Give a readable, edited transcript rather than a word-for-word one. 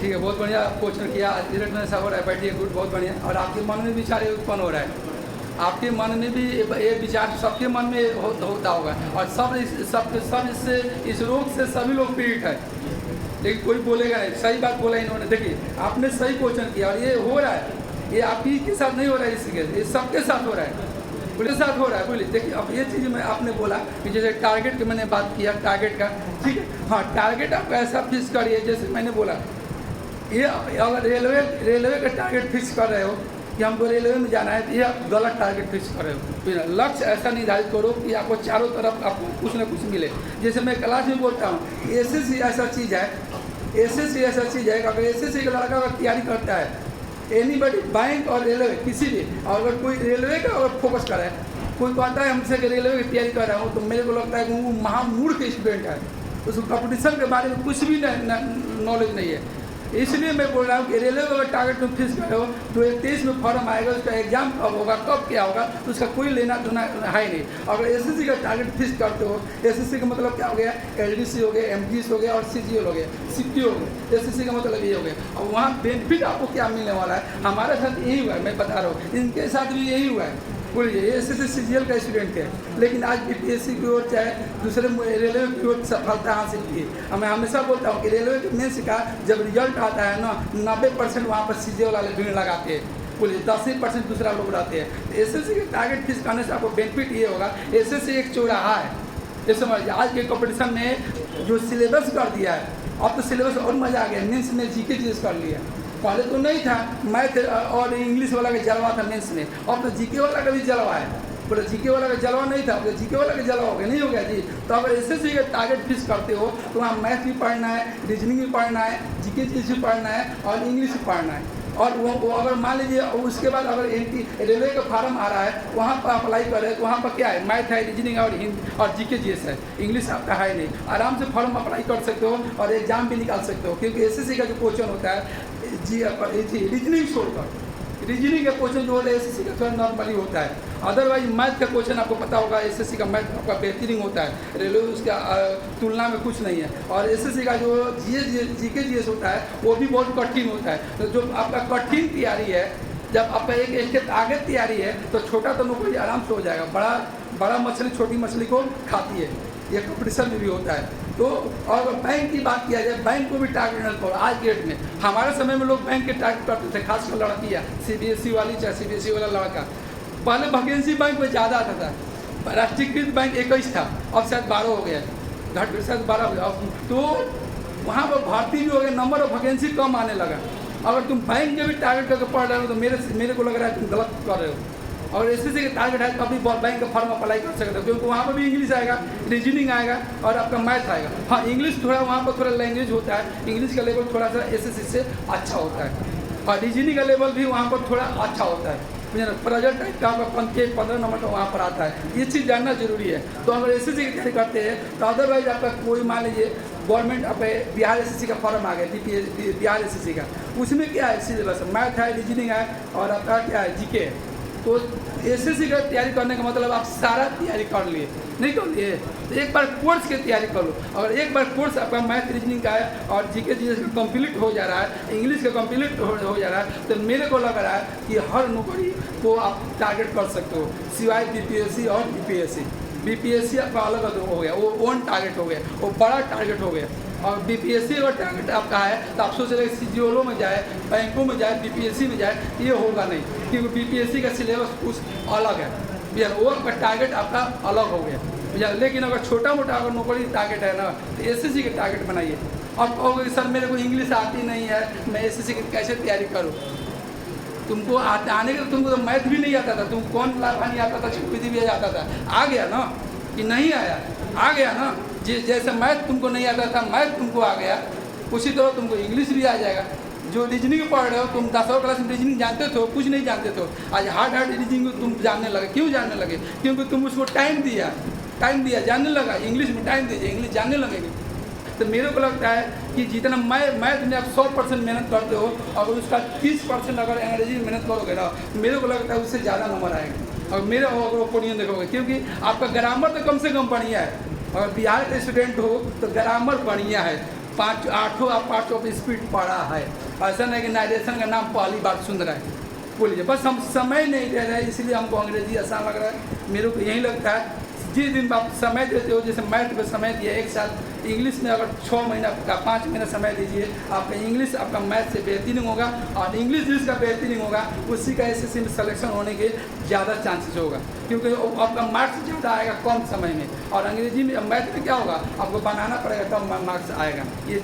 ठीक है, बहुत बढ़िया क्वेश्चन किया। रिजल्ट में ऐसा हो रहा है, बैठिए, गुड, बहुत बढ़िया। और आपके मन में विचार ये उत्पन्न हो रहा है, आपके मन में भी ये विचार सबके मन में होता होगा। और सब इससे, इस रोग से सभी लोग पीड़ित है, लेकिन कोई बोलेगा नहीं। सही बात बोला इन्होंने, देखिए आपने सही क्वेश्चन किया। और ये हो रहा है, ये आपकी के साथ नहीं हो रहा है, इसी के ये सबके साथ हो रहा है, पूरे साथ हो रहा है। बोलिए, देखिए अब ये चीज़ में आपने बोला कि जैसे टारगेट की मैंने बात किया, टारगेट का, ठीक है, हाँ, टारगेट आप ऐसा फिक्स करिए जैसे मैंने बोला। ये अगर रेलवे का टारगेट फिक्स कर रहे हो कि हमको रेलवे में जाना है, तो ये आप गलत टारगेट फिक्स कर रहे हो। फिर लक्ष्य ऐसा निर्धारित करो कि आपको चारों तरफ आपको कुछ ना कुछ मिले। जैसे मैं क्लास में बोलता हूँ, एसएससी ऐसा चीज़ है, एसएससी ऐसा चीज़ है, अगर एसएससी का लड़का अगर तैयारी करता है, एनीबडी, बैंक और रेलवे किसी भी, और अगर कोई रेलवे का अगर फोकस करे, कोई कहता है हमसे कि रेलवे की तैयारी कर रहा हूँ, तो मेरे को लगता है कि वो महामूर्ख स्टूडेंट है, उसको कंपटीशन के बारे में कुछ भी नॉलेज नहीं है। इसलिए मैं बोल रहा हूँ कि रेलवे का टारगेट तुम फिक्स करो, 2023 में फॉर्म आएगा, उसका एग्जाम कब होगा, कब क्या होगा, तो उसका कोई लेना देना है नहीं। अगर एसएससी का टारगेट फिक्स करते हो, एसएससी का मतलब क्या हो गया, एलडीसी हो गया, एमजीएस हो गया और सीजीएल हो गया, सीपीओ हो गया। एसएससी का मतलब ये हो गया। और वहाँ बेनिफिट आपको क्या मिलने वाला है, हमारे साथ यही हुआ है, मैं बता रहा हूँ, इनके साथ भी यही हुआ है। बोलिए, एसएससी सीजीएल का स्टूडेंट है, लेकिन आज बीपीएससी की ओर चाहे दूसरे रेलवे की ओर सफलता हासिल की। मैं हमेशा बोलता हूँ कि रेलवे के मेंस का जब रिजल्ट आता है ना, 90% वहाँ पर सीजीएल वाले भीड़ लगाते हैं। बोलिए, 10% दूसरा लोग रहते हैं। एसएससी के टारगेट फिक्स करने से आपको बेनिफिट ये होगा, एसएससी एक चौराहा है। ये समझ, आज के कॉम्पिटिशन में जो सिलेबस कर दिया है, अब तो सिलेबस और मजा आ गया। मेंस में जीके चीज़ कर लिया, पहले तो नहीं था, मैथ और इंग्लिश वाला का जलवा था मेंस में, अब तो जीके वाला का भी जलवा है। बोले जीके वाला का जलवा नहीं था, बोले जीके वाला का जलवा हो गया, नहीं हो गया जी। तो अगर एसएससी का टारगेट फिक्स करते हो, तो वहाँ मैथ भी पढ़ना है, रीजनिंग भी पढ़ना है, जीके चीज़ भी पढ़ना है और इंग्लिश भी पढ़ना है। और वो अगर मान लीजिए उसके बाद अगर रेलवे का फार्म आ रहा है, वहाँ पर अप्लाई करें, तो वहाँ पर क्या है, मैथ है, रीजनिंग है और हिंदी और जीके जीएस है, इंग्लिश आपका है नहीं। आराम से फॉर्म अप्लाई कर सकते हो और एग्जाम भी निकाल सकते हो, क्योंकि एसएससी का जो क्वेश्चन होता है रीजनिंग छोड़कर, रीजनिंग का क्वेश्चन जो होता है एसएससी का थोड़ा नॉर्मली होता है। अदरवाइज मैथ का क्वेश्चन आपको पता होगा, एसएससी का मैथ आपका बेहतरीन होता है, रेलवे उसका तुलना में कुछ नहीं है। और एसएससी का जो जीके जीएस होता है, वो भी बहुत कठिन होता है। तो जो आपका कठिन तैयारी है, जब आपका एक स्टेप आगे तैयारी है, तो छोटा तो नौकरी आराम से हो जाएगा। बड़ा मछली छोटी मछली को खाती है, ये कॉम्पिटिशन में भी होता है। तो और बैंक की बात किया जाए, बैंक को भी टारगेट न करो। आज डेट में, हमारे समय में लोग बैंक के टारगेट करते थे, खासकर लड़कियाँ, सीबीएसई वाली चाहे सीबीएसई वाला लड़का। पहले वैकेंसी बैंक में ज़्यादा आता था, राष्ट्रीयकृत बैंक 21 था, अब शायद 12 हो गया, घट शायद 12 हो गया। तो वहाँ पर भर्ती भी हो गया, नंबर ऑफ वैकेंसी कम आने लगा। अगर तुम बैंक के भी टारगेट करके पढ़ रहे हो, तो मेरे को लग रहा है तुम गलत कर रहे हो। और एसएससी के टारगेट है, कभी बैंक का फॉर्म अप्लाई कर सकते हो, क्योंकि वहाँ पर भी इंग्लिश आएगा, रीजनिंग आएगा और आपका मैथ आएगा। हाँ, इंग्लिश थोड़ा वहाँ पर थोड़ा लैंग्वेज होता है, इंग्लिश का लेवल थोड़ा सा एसएससी से अच्छा होता है, और रीजनिंग का लेवल भी वहाँ पर थोड़ा अच्छा होता है। प्रेजेंट टाइप का आपका 15 नंबर का वहाँ पर आता है, ये चीज़ जानना जरूरी है। तो अगर एसएससी की तैयारी करते हैं, तो अदरवाइज आपका कोई मान लीजिए गवर्नमेंट आप बिहार एसएससी का फॉर्म आ गया, बिहार एसएससी का, उसमें क्या है, सिलेबस मैथ है, रीजनिंग है और आपका क्या है, जीके है। तो एसएससी का तैयारी करने का मतलब आप सारा तैयारी कर लिए, नहीं कर लिए, तो एक बार कोर्स की तैयारी कर लो। अगर एक बार कोर्स आपका मैथ रीजनिंग का है और जीके जीएस का कंप्लीट हो जा रहा है, इंग्लिश का कंप्लीट हो जा रहा है, तो मेरे को लग रहा है कि हर नौकरी को आप टारगेट कर सकते हो, सिवाय बीपीएससी और यूपीएससी। बीपीएससी आपका अलग हो गया, वो ओन टारगेट हो गया, वो बड़ा टारगेट हो गया। और बीपीएससी अगर टारगेट आपका है, तो आप सोच रहे सीजीएलों में जाए, बैंकों में जाए, बीपीएससी में जाए, ये होगा नहीं, क्योंकि बीपीएससी का सिलेबस कुछ अलग है भैया, वो आपका टारगेट आपका अलग हो गया भैया। लेकिन अगर छोटा मोटा अगर नौकरी टारगेट है ना, तो एसएससी के टारगेट बनाइए। अब कहोगे कि सर मेरे को इंग्लिश आती नहीं है, मैं एसएससी की कैसे तैयारी करूँ? तुमको आने के, तुमको तो मैथ भी नहीं आता था, तुम कौन लाभानी आता था, विधि भी आता था, आ गया ना कि नहीं आया, आ गया ना। जैसे मैथ तुमको नहीं आता था, मैथ तुमको आ गया, उसी तरह तुमको इंग्लिश भी आ जाएगा। जो रीजनिंग पढ़ रहे हो, तुम 10वीं क्लास में रीजनिंग जानते थे, कुछ नहीं जानते थे, आज हार्ड रीजनिंग तुम जानने लगे। क्यों जानने लगे? क्योंकि तुम उसको टाइम दिया, जानने लगा। इंग्लिश में टाइम दीजिए, इंग्लिश जानने लगेगी। तो मेरे को लगता है कि जितना मैथ में आप 100% मेहनत करते हो, अगर उसका 30% अगर अंग्रेजी में मेहनत करोगे ना, मेरे को लगता है उससे ज़्यादा नंबर आएगा। और मेरा अगर ओपिनियन देखोगे, क्योंकि आपका ग्रामर तो कम से कम बढ़िया है, अगर बिहार के स्टूडेंट हो तो ग्रामर बढ़िया है, 5 8 पार्ट्स ऑफ स्पीड पढ़ा है। ऐसा नहीं कि नारेशन का नाम पहली बार सुन रहे हैं। बोलिए, बस हम समय नहीं दे रहे हैं, इसलिए हमको अंग्रेजी आसान लग रहा है। मेरे को यही लगता है जिस दिन आप समय देते हो, जैसे मैथ में समय दिए 1 साल, इंग्लिश में अगर 6 महीना का 5 महीना समय दीजिए, आपका इंग्लिश आपका मैथ से बेहतरीन होगा और इंग्लिश जिसका बेहतरीन होगा उसी का एसएससी में सिलेक्शन होने के ज़्यादा चांसेस होगा, क्योंकि आपका मार्क्स ज़्यादा आएगा कम समय में। और अंग्रेजी में मैथ में क्या होगा, आपको बनाना पड़ेगा तब मार्क्स आएगा। ये